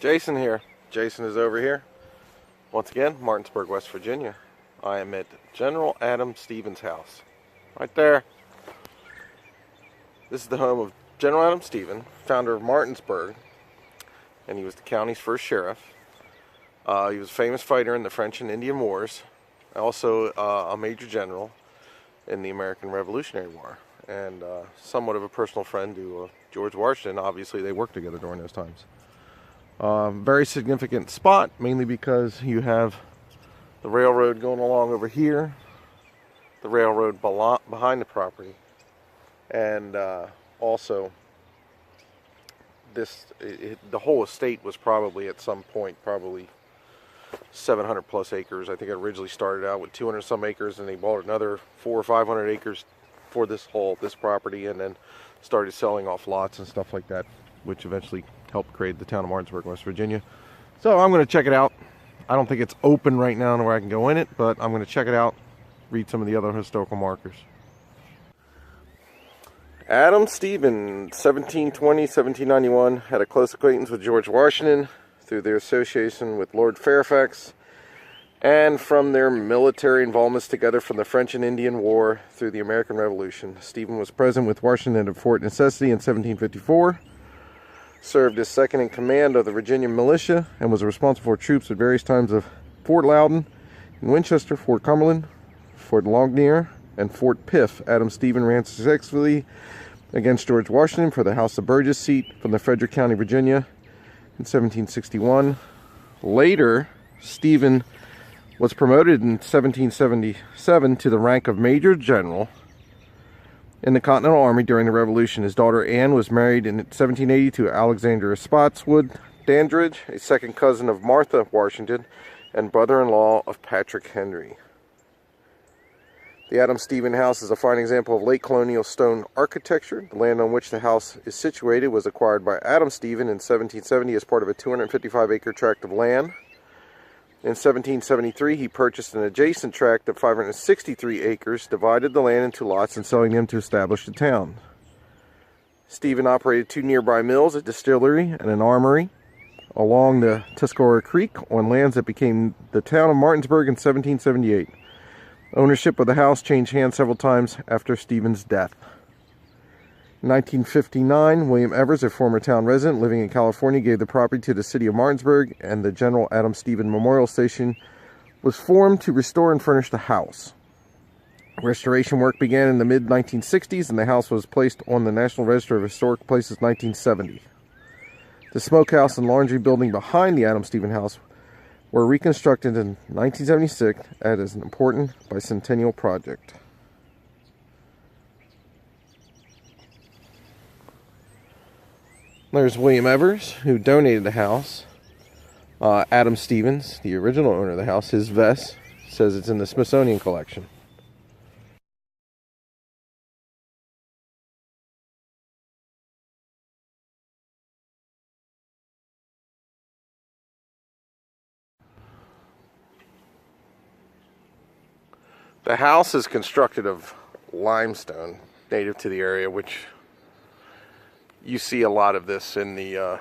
Jason here. Jason is over here. Once again, Martinsburg, West Virginia. I am at General Adam Stevens' house. Right there. This is the home of General Adam Stevens, founder of Martinsburg, and he was the county's first sheriff. He was a famous fighter in the French and Indian Wars, also a major general in the American Revolutionary War, and somewhat of a personal friend to George Washington. Obviously, they worked together during those times. Very significant spot, mainly because you have the railroad going along over here, the railroad behind the property, and also the whole estate was probably at some point 700 plus acres. I think it originally started out with 200 some acres, and they bought another 400 or 500 acres for this property, and then started selling off lots and stuff like that, which eventually helped create the town of Martinsburg, West Virginia. So I'm going to check it out. I don't think it's open right now where I can go in it, but I'm going to check it out, read some of the other historical markers. Adam Stevens, 1720-1791, had a close acquaintance with George Washington through their association with Lord Fairfax, and from their military involvements together from the French and Indian War through the American Revolution. Stephen was present with Washington at Fort Necessity in 1754, served as second in command of the Virginia militia, and was responsible for troops at various times of Fort Loudon, in Winchester, Fort Cumberland, Fort Longnier, and Fort Piff. Adam Stevens ran successfully against George Washington for the House of Burgess seat from the Frederick County, Virginia in 1761. Later, Stephen was promoted in 1777 to the rank of Major General in the Continental Army during the Revolution. His daughter Anne was married in 1780 to Alexander Spotswood Dandridge, a second cousin of Martha Washington and brother-in-law of Patrick Henry. The Adam Stevens house is a fine example of late colonial stone architecture. The land on which the house is situated was acquired by Adam Stevens in 1770 as part of a 255-acre tract of land. In 1773, he purchased an adjacent tract of 563 acres, divided the land into lots, and selling them to establish the town. Stephen operated two nearby mills, a distillery, and an armory along the Tuscarora Creek on lands that became the town of Martinsburg in 1778. Ownership of the house changed hands several times after Stephen's death. In 1959, William Evers, a former town resident living in California, gave the property to the city of Martinsburg, and the General Adam Stevens Memorial Station was formed to restore and furnish the house. Restoration work began in the mid-1960s, and the house was placed on the National Register of Historic Places in 1970. The smokehouse and laundry building behind the Adam Stevens house were reconstructed in 1976 as an important bicentennial project. There's William Evers, who donated the house. Adam Stevens, the original owner of the house, his vest says it's in the Smithsonian collection. The house is constructed of limestone, native to the area, which you see a lot of this in the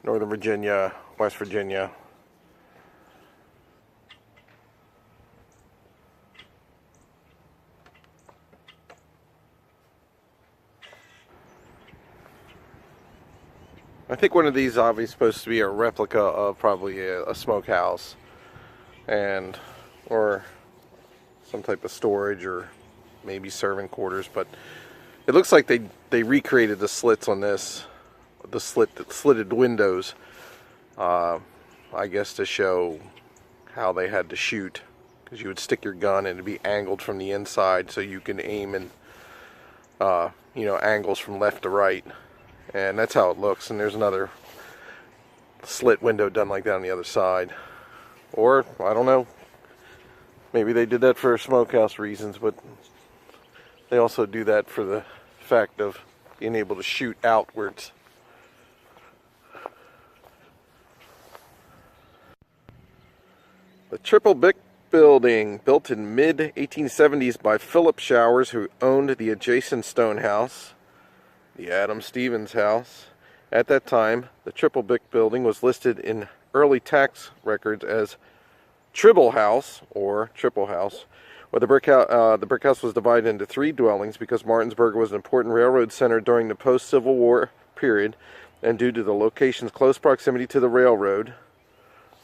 Northern Virginia, West Virginia. I think one of these is obviously supposed to be a replica of probably a smokehouse, or some type of storage, or maybe servant quarters, but it looks like they recreated the slits on this, the slitted windows, I guess to show how they had to shoot, because you would stick your gun and it'd be angled from the inside so you can aim in, angles from left to right, and that's how it looks. And there's another slit window done like that on the other side, or I don't know, maybe they did that for smokehouse reasons, but they also do that for the fact of being able to shoot outwards. The Triple Brick Building, built in mid-1870s by Philip Showers, who owned the adjacent stone house, the Adam Stevens house, At that time, the triple brick building was listed in early tax records as Tribble House, or Triple House, where the brick house was divided into 3 dwellings because Martinsburg was an important railroad center during the post-Civil War period, and due to the location's close proximity to the railroad,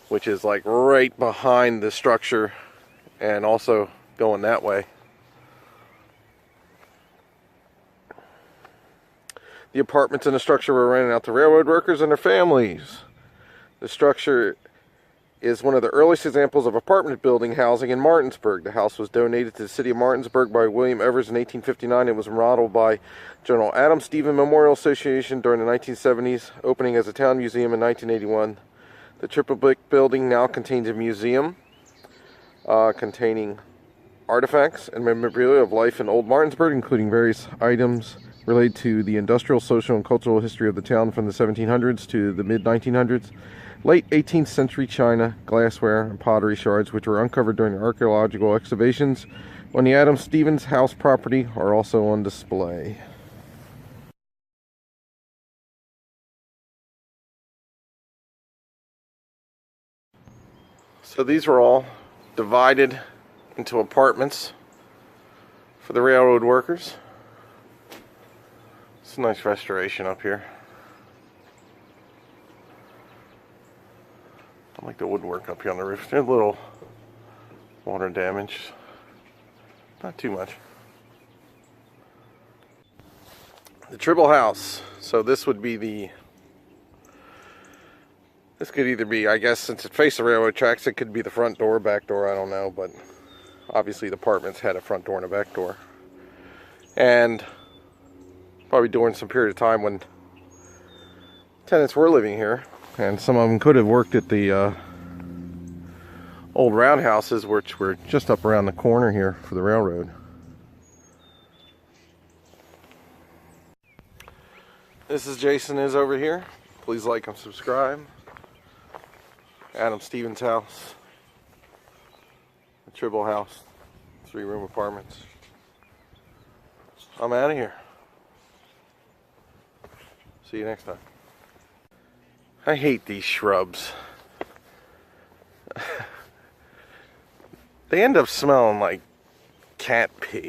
which is like right behind the structure and also going that way. The apartments in the structure were rented out to railroad workers and their families. The structure is one of the earliest examples of apartment building housing in Martinsburg. The house was donated to the city of Martinsburg by William Evers in 1859 and was remodeled by General Adam Stephen Memorial Association during the 1970s, opening as a town museum in 1981. The triple brick building now contains a museum containing artifacts and memorabilia of life in Old Martinsburg, including various items related to the industrial, social, and cultural history of the town from the 1700s to the mid-1900s. Late 18th century china, glassware, and pottery shards, which were uncovered during archaeological excavations on the Adams Stevens House property, are also on display. So these were all divided into apartments for the railroad workers. It's a nice restoration up here. I like the woodwork up here on the roof. There's a little water damage. Not too much. The Tribble House. So this would be the... This could either be, I guess, since it faced the railroad tracks, it could be the front door, back door, I don't know. But obviously the apartments had a front door and a back door. And probably during some period of time when tenants were living here, and some of them could have worked at the old roundhouses, which were just up around the corner here for the railroad. This is Jason is over here. Please like and subscribe. Adam Stevens house, the Tribble House, 3-room apartments. I'm out of here. See you next time. I hate these shrubs. They end up smelling like cat pee.